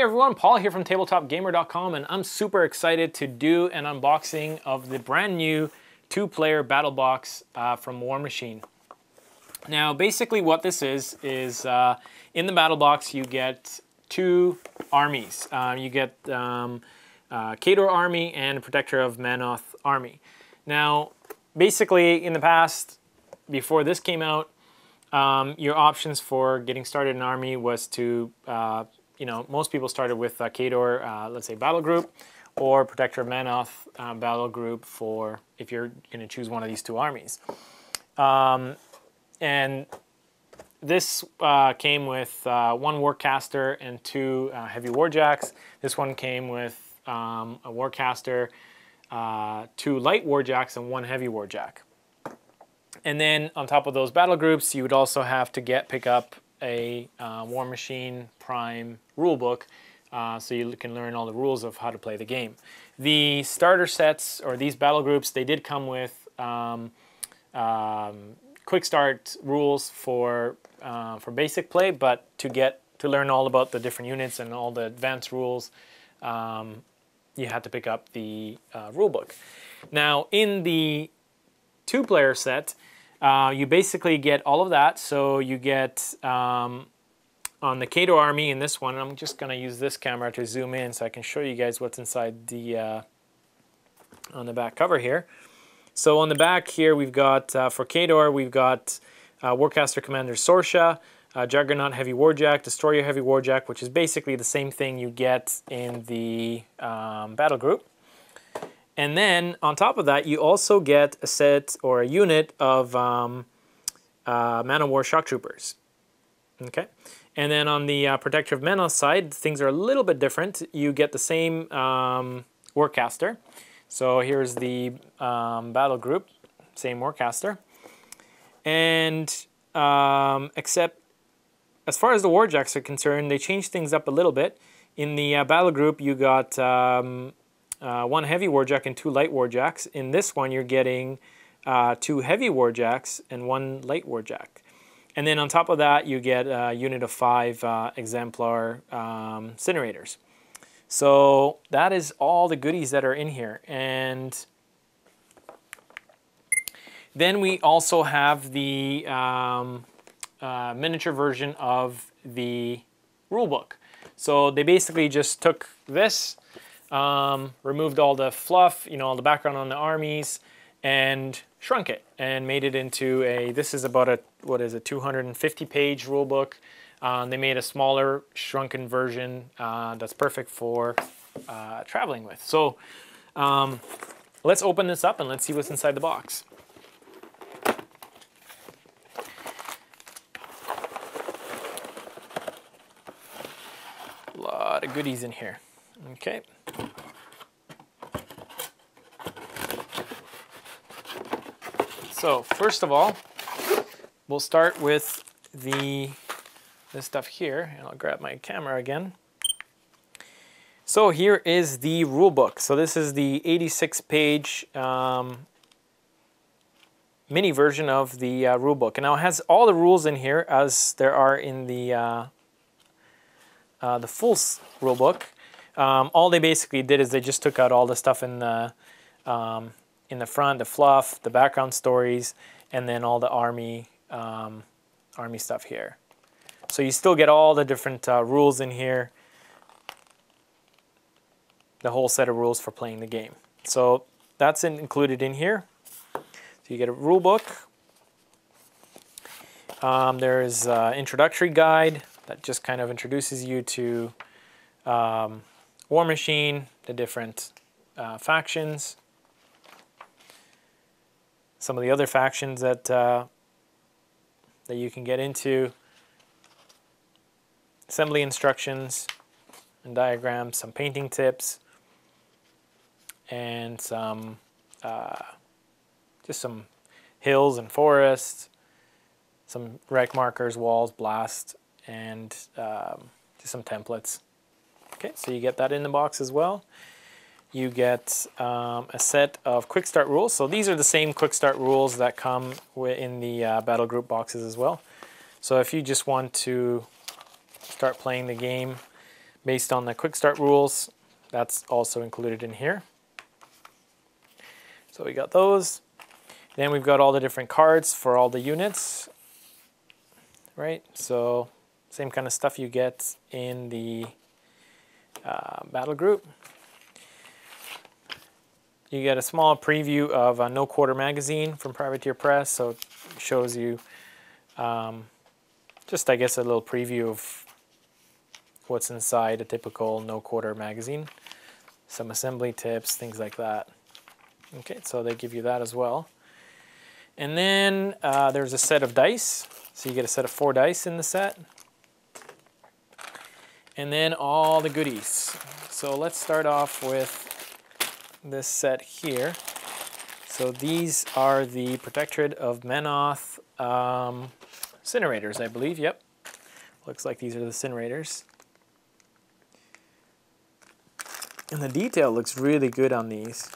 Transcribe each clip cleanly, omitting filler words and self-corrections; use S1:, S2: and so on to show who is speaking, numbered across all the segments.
S1: everyone, Paul here from TabletopGamer.com, and I'm super excited to do an unboxing of the brand new 2-player battle box from Warmachine. Now basically what this is in the battle box you get 2 armies. You get Khador army and Protectorate of Menoth army. Now basically in the past, before this came out, your options for getting started in an army was to, most people started with Khador, let's say battle group, or Protector of Menoth battle group for if you're going to choose one of these 2 armies. And this came with 1 Warcaster and 2 heavy warjacks. This one came with a Warcaster, 2 light warjacks, and 1 heavy warjack. And then on top of those battle groups, you would also have to pick up a Warmachine Prime rulebook, so you can learn all the rules of how to play the game. The starter sets, or these battle groups, they did come with quick start rules for basic play, but to learn all about the different units and all the advanced rules, you had to pick up the rulebook. Now in the 2-player set, you basically get all of that. So you get, on the Khador army in this one, I'm just going to use this camera to zoom in so I can show you guys what's inside the, on the back cover here. So on the back here we've got, for Khador, we've got Warcaster Commander Sorsha, Juggernaut Heavy Warjack, Destroyer Heavy Warjack, which is basically the same thing you get in the battle group. And then on top of that, you also get a set or a unit of Man of War Shock Troopers. Okay, and then on the Protector of Menoth side, things are a little bit different. You get the same Warcaster. So here's the battle group, same Warcaster, and except as far as the warjacks are concerned, they changed things up a little bit. In the battle group, you got 1 heavy warjack and 2 light warjacks. In this one, you're getting 2 heavy warjacks and 1 light warjack. And then on top of that, you get a unit of 5 exemplar incinerators. So that is all the goodies that are in here. And then we also have the miniature version of the rulebook. So they basically just took this, removed all the fluff, all the background on the armies, and shrunk it and made it into this is about a 250-page rulebook. They made a smaller, shrunken version that's perfect for traveling with. So let's open this up and let's see what's inside the box. A lot of goodies in here. Okay. So first of all, we'll start with this stuff here, and I'll grab my camera again. So here is the rulebook. So this is the 86-page mini version of the rulebook, and now it has all the rules in here as there are in the full rulebook. All they basically did is they just took out all the stuff in the front, the fluff, the background stories, and then all the army stuff here. So you still get all the different rules in here, the whole set of rules for playing the game. So that's included in here. So you get a rule book. There's an introductory guide that just kind of introduces you to Warmachine, the different factions, some of the other factions that you can get into, assembly instructions and diagrams, some painting tips, and some just some hills and forests, some rec markers, walls, blast, and just some templates. Okay, so you get that in the box as well. You get a set of quick start rules. So these are the same quick start rules that come in the battle group boxes as well. So if you just want to start playing the game based on the quick start rules. That's also included in here. So we got those. Then we've got all the different cards for all the units, right? So same kind of stuff you get in the battle group. You get a small preview of a No Quarter magazine from Privateer Press, so it shows you just, I guess, a little preview of what's inside a typical No Quarter magazine. Some assembly tips, things like that. Okay, so they give you that as well. And then there's a set of dice. So you get a set of 4 dice in the set. And then all the goodies. So let's start off with this set here. So these are the Protectorate of Menoth incinerators, I believe. Yep. Looks like these are the incinerators. And the detail looks really good on these.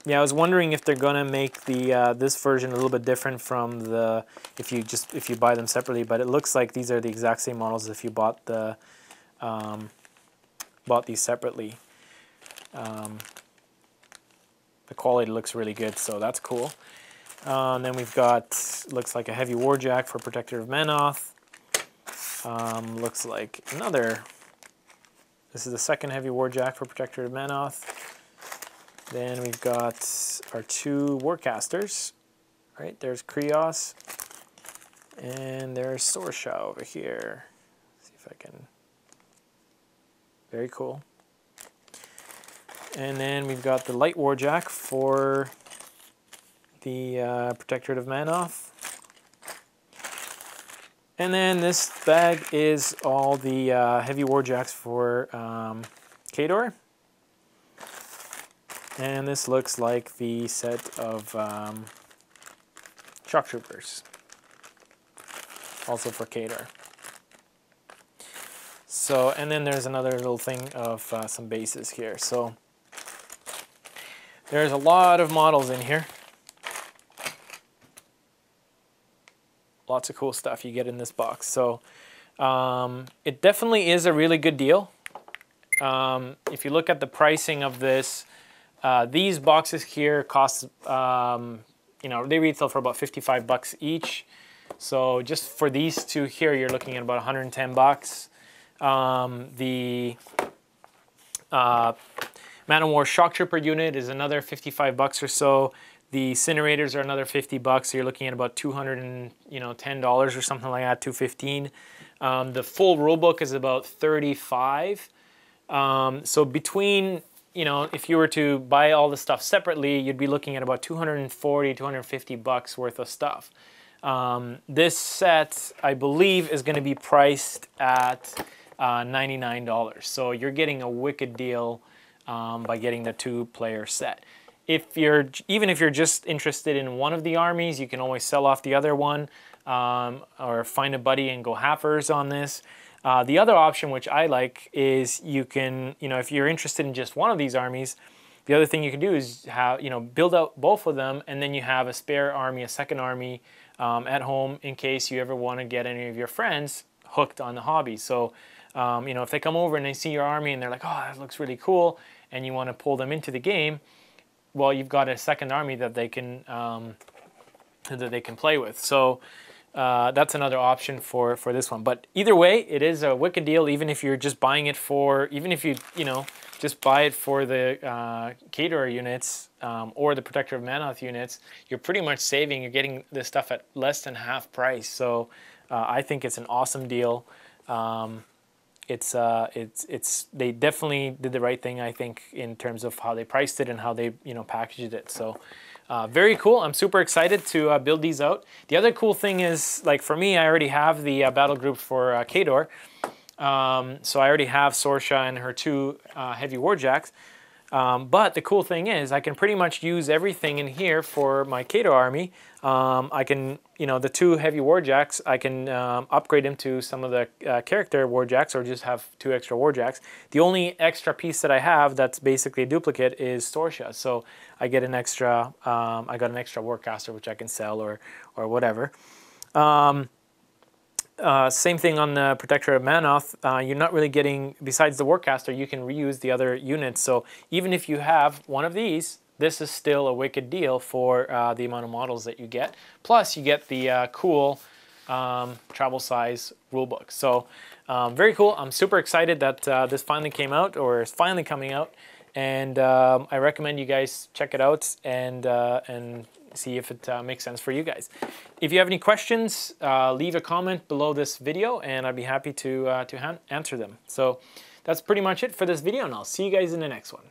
S1: Yeah, I was wondering if they're gonna make the this version a little bit different from the if you buy them separately, but it looks like these are the exact same models if you bought the bought these separately. The quality looks really good, so that's cool. And then we've got, looks like a heavy warjack for Protectorate of Menoth. Looks like another. This is the second heavy warjack for Protectorate of Menoth. Then we've got our 2 warcasters, right? There's Krios, and there's Sorsha over here. Let's see if I can. Very cool. And then we've got the light warjack for the Protectorate of Menoth. And then this bag is all the heavy warjacks for Khador. And this looks like the set of shock troopers, also for Khador. So, and then there's another little thing of some bases here. So there's a lot of models in here. Lots of cool stuff you get in this box. So it definitely is a really good deal. If you look at the pricing of this, these boxes here cost, you know, they retail for about 55 bucks each. So just for these 2 here, you're looking at about 110 bucks. The Man of War Shock Trooper unit is another 55 bucks or so. The incinerators are another 50 bucks. So you're looking at about $210 or something like that, $215. The full rulebook is about 35. So between, you know, if you were to buy all the stuff separately, you'd be looking at about 240, 250 bucks worth of stuff. This set, I believe, is going to be priced at $99. So you're getting a wicked deal by getting the 2-player set. Even if you're just interested in one of the armies, you can always sell off the other one or find a buddy and go halfers on this. The other option, which I like, is you can, you know, if you're interested in just one of these armies, the other thing you can do is have, you know, build out both of them, and then you have a spare army, a second army at home in case you ever want to get any of your friends hooked on the hobby. So, you know, if they come over and they see your army and they're like, oh, that looks really cool, and you want to pull them into the game, well, you've got a second army that they can play with. So that's another option for this one. But either way, it is a wicked deal. Even if you're just buying it for, even if you know, just buy it for the Khador units or the Protector of Menoth units, you're pretty much saving. You're getting this stuff at less than half price. So I think it's an awesome deal. They definitely did the right thing, I think, in terms of how they priced it and how they, you know, packaged it. So very cool. I'm super excited to build these out. The other cool thing is, like, for me, I already have the battle group for Khador. So I already have Sorsha and her 2 heavy warjacks. But the cool thing is I can pretty much use everything in here for my Khador army. I can, the 2 heavy warjacks, I can upgrade them to some of the character warjacks, or just have 2 extra warjacks. The only extra piece that I have that's basically a duplicate is Storsha. So I get an extra, I got an extra warcaster which I can sell or whatever. Same thing on the Protectorate of Menoth. You're not really getting, besides the Warcaster, you can reuse the other units. So even if you have one of these, this is still a wicked deal for the amount of models that you get. Plus, you get the cool travel size rulebook. So very cool. I'm super excited that this finally came out, or is finally coming out. And I recommend you guys check it out and see if it makes sense for you guys. If you have any questions, leave a comment below this video and I'd be happy to answer them. So that's pretty much it for this video, and I'll see you guys in the next one.